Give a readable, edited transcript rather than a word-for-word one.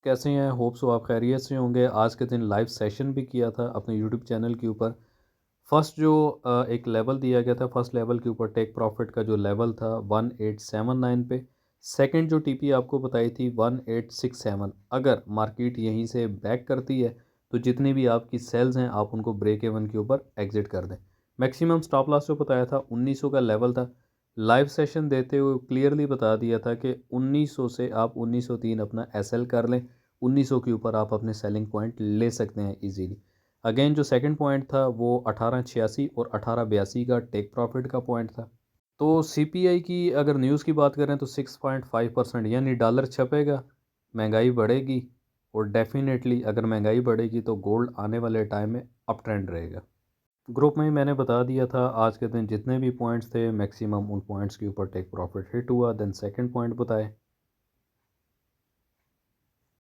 कैसे हैं? Hope so आप खैरियत से होंगे। आज के दिन लाइव सेशन भी किया था अपने यूट्यूब चैनल के ऊपर। फर्स्ट जो एक लेवल दिया गया था, फर्स्ट लेवल के ऊपर टेक प्रॉफिट का जो लेवल था 1879 पे। सेकंड जो टीपी आपको बताई थी 1867। अगर मार्केट यहीं से बैक करती है तो जितनी भी आपकी सेल्स हैं आप उनको ब्रेक इवन के ऊपर एग्जिट कर दें। मैक्सिमम स्टॉप लॉस जो बताया था 1900 का लेवल था। लाइव सेशन देते हुए क्लियरली बता दिया था कि 1900 से आप 1903 अपना एसएल कर लें। 1900 के ऊपर आप अपने सेलिंग पॉइंट ले सकते हैं इजीली। अगेन जो सेकंड पॉइंट था वो 1886 और 1882 का टेक प्रॉफिट का पॉइंट था। तो सीपीआई की अगर न्यूज़ की बात करें तो 6.5% यानी डॉलर छपेगा, महंगाई बढ़ेगी। और डेफिनेटली अगर महंगाई बढ़ेगी तो गोल्ड आने वाले टाइम में अप ट्रेंड रहेगा। ग्रुप में ही मैंने बता दिया था आज के दिन जितने भी पॉइंट्स थे मैक्सिमम उन पॉइंट्स के ऊपर टेक प्रॉफिट हिट हुआ। देन सेकंड पॉइंट बताए